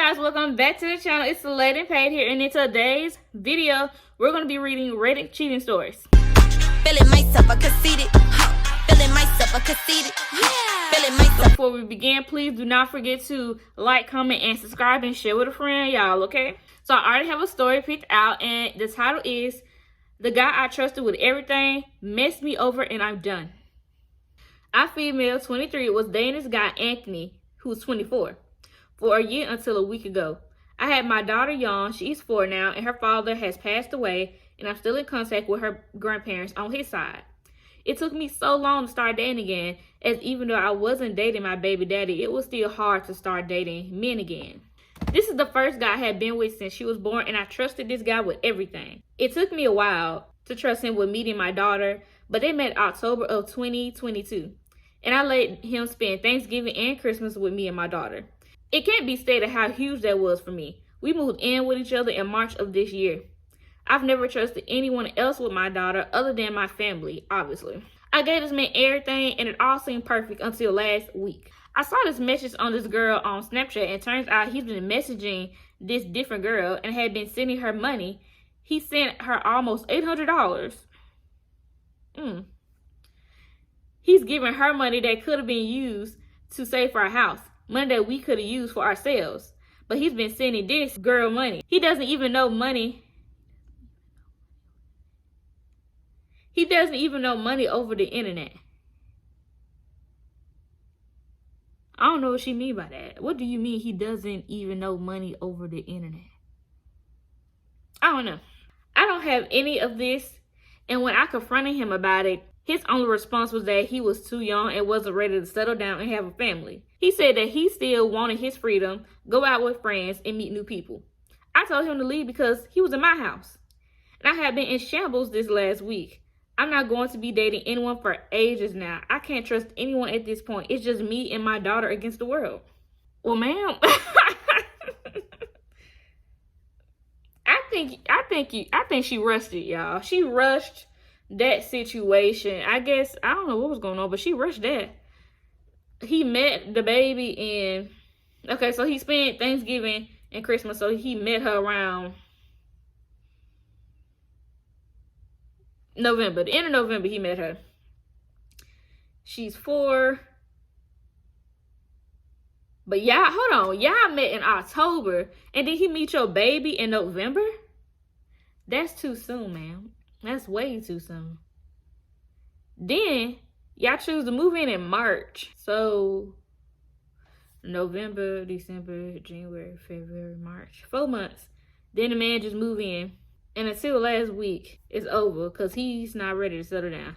guys, welcome back to the channel. It's Lady Paid here, and in today's video, we're going to be reading Reddit cheating stories. Feeling myself, I conceited. Feeling myself, I conceited. Feeling myself. Before we begin, please do not forget to like, comment, and subscribe, and share with a friend, y'all, okay? So I already have a story picked out, and the title is, "The Guy I Trusted with Everything Messed Me Over and I'm Done." I, female 23, was dating this guy, Anthony, who's 24, for a year until a week ago. I had my daughter young, she's 4 now, and her father has passed away, and I'm still in contact with her grandparents on his side. It took me so long to start dating again, as even though I wasn't dating my baby daddy, it was still hard to start dating men again. This is the first guy I had been with since she was born, and I trusted this guy with everything. It took me a while to trust him with meeting my daughter, but they met October of 2022, and I let him spend Thanksgiving and Christmas with me and my daughter. It can't be stated how huge that was for me. We moved in with each other in March of this year. I've never trusted anyone else with my daughter other than my family, obviously. I gave this man everything, and it all seemed perfect until last week. I saw this message on this girl on Snapchat, and turns out he's been messaging this different girl and had been sending her money. He sent her almost $800. He's giving her money that could have been used to save for our house. Money that we could have used for ourselves. But he's been sending this girl money. He doesn't even know money. He doesn't even know money over the internet. I don't know what she mean by that. What do you mean he doesn't even know money over the internet? I don't know. I don't have any of this. And when I confronted him about it, his only response was that he was too young and wasn't ready to settle down and have a family. He said that he still wanted his freedom, go out with friends, and meet new people. I told him to leave because he was in my house. And I have been in shambles this last week. I'm not going to be dating anyone for ages now. I can't trust anyone at this point. It's just me and my daughter against the world. Well, ma'am, I think she rushed it, y'all. She rushed that situation. I guess, I don't know what was going on, but she rushed that. He met the baby and, okay, so he spent Thanksgiving and Christmas, so he met her around November. The end of November, he met her. She's 4. But y'all, hold on. Y'all met in October, and did he meet your baby in November? That's too soon, ma'am. That's way too soon. Then, y'all choose to move in March. So, November, December, January, February, March. 4 months. Then the man just moved in. And until last week, it's over because he's not ready to settle down.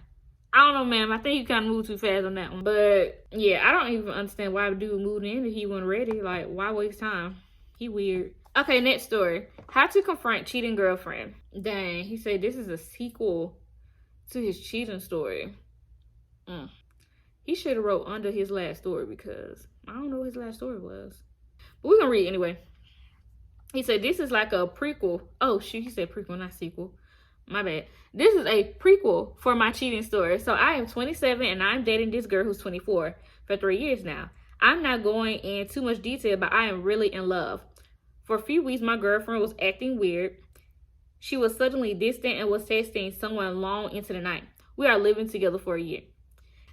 I don't know, ma'am. I think you kind of moved too fast on that one. But, yeah, I don't even understand why the dude moved in if he wasn't ready. Like, why waste time? He weird. Okay, next story. How to confront cheating girlfriend. Dang, he said this is a sequel to his cheating story. He should have wrote under his last story because I don't know what his last story was. But we're going to read it anyway. He said this is like a prequel. Oh, shoot, he said prequel, not sequel. My bad. This is a prequel for my cheating story. So I am 27 and I'm dating this girl who's 24 for 3 years now. I'm not going in too much detail, but I am really in love. For a few weeks, my girlfriend was acting weird. She was suddenly distant and was texting someone long into the night. We are living together for a year.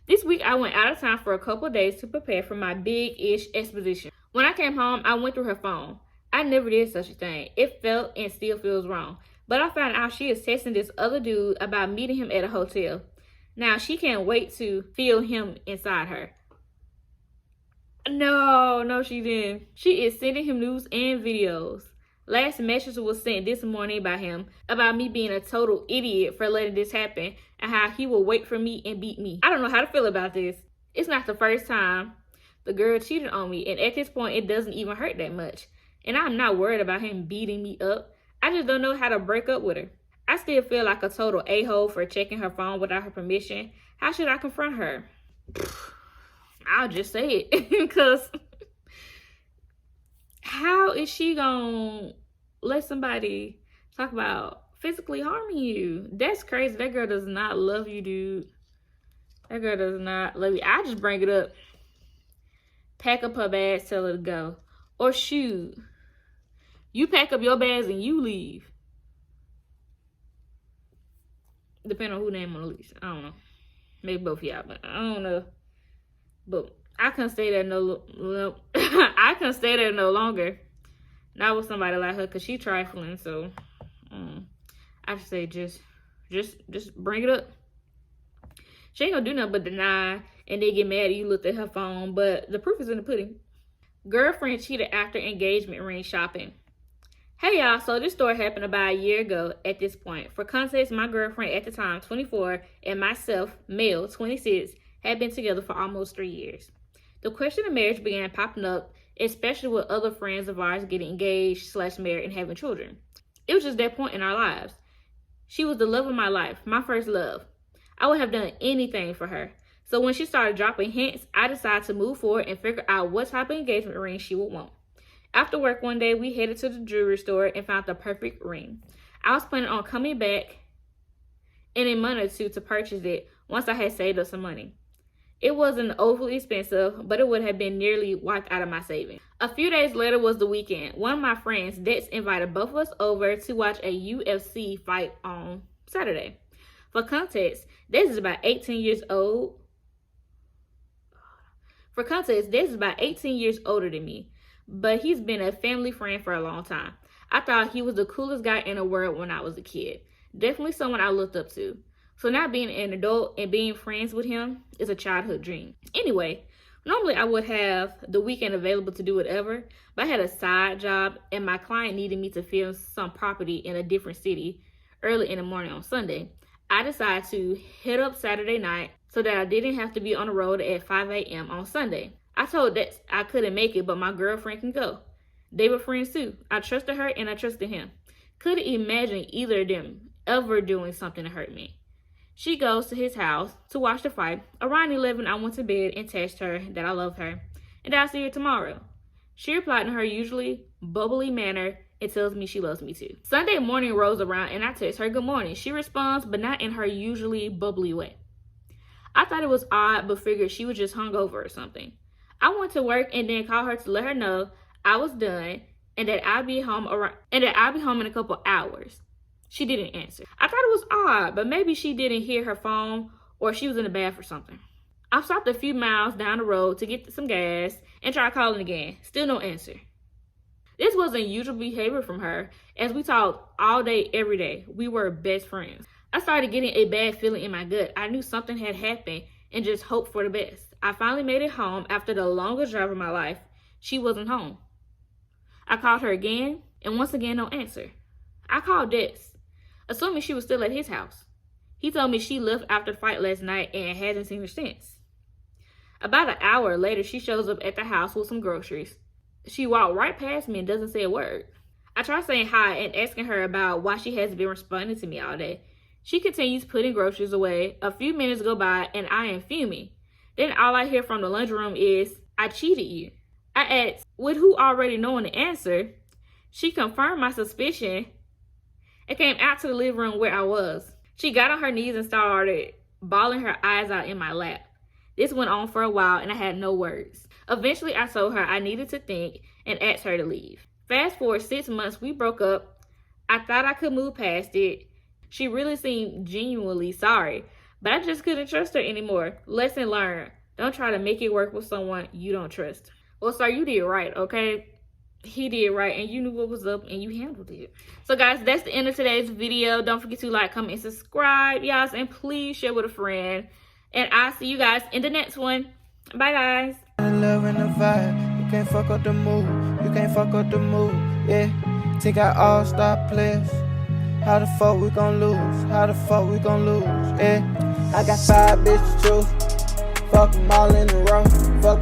This week, I went out of town for a couple of days to prepare for my big-ish exposition. When I came home, I went through her phone. I never did such a thing. It felt and still feels wrong. But I found out she is texting this other dude about meeting him at a hotel. Now, she can't wait to feel him inside her. No, she didn't. She is sending him news and videos. Last message was sent this morning by him about me being a total idiot for letting this happen and how he will wait for me and beat me. I don't know how to feel about this. It's not the first time the girl cheated on me, and at this point, it doesn't even hurt that much. And I'm not worried about him beating me up. I just don't know how to break up with her. I still feel like a total a-hole for checking her phone without her permission. How should I confront her? I'll just say it. Because how is she gonna let somebody talk about physically harming you? That's crazy. That girl does not love you, dude. That girl does not love you. I just bring it up. Pack up her bags, tell her to go. Or shoot. You pack up your bags and you leave. Depending on who name on the lease. I don't know. Maybe both of y'all, but I don't know. But I couldn't stay there I couldn't stay there no longer. Not with somebody like her, because she trifling. So I should say just bring it up. She ain't gonna do nothing but deny and then get mad at you looked at her phone. But the proof is in the pudding. Girlfriend cheated after engagement ring shopping. Hey y'all, so this story happened about a year ago at this point. For context, my girlfriend at the time, 24, and myself, male, 26, had been together for almost 3 years. The question of marriage began popping up, especially with other friends of ours getting engaged / married and having children. It was just that point in our lives. She was the love of my life, my first love. I would have done anything for her. So when she started dropping hints, I decided to move forward and figure out what type of engagement ring she would want. After work one day, we headed to the jewelry store and found the perfect ring. I was planning on coming back in a month or two to purchase it once I had saved up some money. It wasn't overly expensive, but it would have been nearly wiped out of my savings. A few days later was the weekend. One of my friends, Dex, invited both of us over to watch a UFC fight on Saturday. For context, Dex is about 18 years old. Dex is about 18 years older than me, but he's been a family friend for a long time. I thought he was the coolest guy in the world when I was a kid. Definitely someone I looked up to. So now being an adult and being friends with him is a childhood dream. Anyway, normally I would have the weekend available to do whatever, but I had a side job and my client needed me to film some property in a different city early in the morning on Sunday. I decided to hit up Saturday night so that I didn't have to be on the road at 5 a.m. on Sunday. I told Dex I couldn't make it, but my girlfriend can go. They were friends too. I trusted her and I trusted him. Couldn't imagine either of them ever doing something to hurt me. She goes to his house to watch the fight. Around 11, I went to bed and texted her that I love her and that I'll see her tomorrow. She replied in her usually bubbly manner and tells me she loves me too. Sunday morning rolls around and I text her good morning. She responds, but not in her usually bubbly way. I thought it was odd, but figured she was just hungover or something. I went to work and then called her to let her know I was done and that I'd be home in a couple hours. She didn't answer. I thought it was odd, but maybe she didn't hear her phone or she was in the bath or something. I stopped a few miles down the road to get some gas and tried calling again. Still no answer. This wasn't usual behavior from her, as we talked all day, every day. We were best friends. I started getting a bad feeling in my gut. I knew something had happened and just hoped for the best. I finally made it home after the longest drive of my life. She wasn't home. I called her again, and once again, no answer. I called Dex, assuming she was still at his house. He told me she left after the fight last night and hasn't seen her since. About an hour later, she shows up at the house with some groceries. She walked right past me and doesn't say a word. I tried saying hi and asking her about why she hasn't been responding to me all day. She continues putting groceries away. A few minutes go by and I am fuming. Then all I hear from the lunchroom is, I cheated you. I asked, with who already knowing the answer, she confirmed my suspicion and came out to the living room where I was. She got on her knees and started bawling her eyes out in my lap. This went on for a while and I had no words. Eventually, I told her I needed to think and asked her to leave. Fast forward 6 months, we broke up. I thought I could move past it. She really seemed genuinely sorry, but I just couldn't trust her anymore. Lesson learned. Don't try to make it work with someone you don't trust. Well, sir, you did right, okay? He did right, and you knew what was up, and you handled it. So, guys, that's the end of today's video. Don't forget to like, comment, and subscribe, y'all, and please share with a friend. And I'll see you guys in the next one. Bye, guys. Love and the vibe. You can't fuck up the mood. You can't fuck up the mood. Yeah. Think I all-star players. How the fuck we gon' lose? How the fuck we gon' lose? Yeah. I got 5 bitches to choose. Fuck them all in a row. Fuck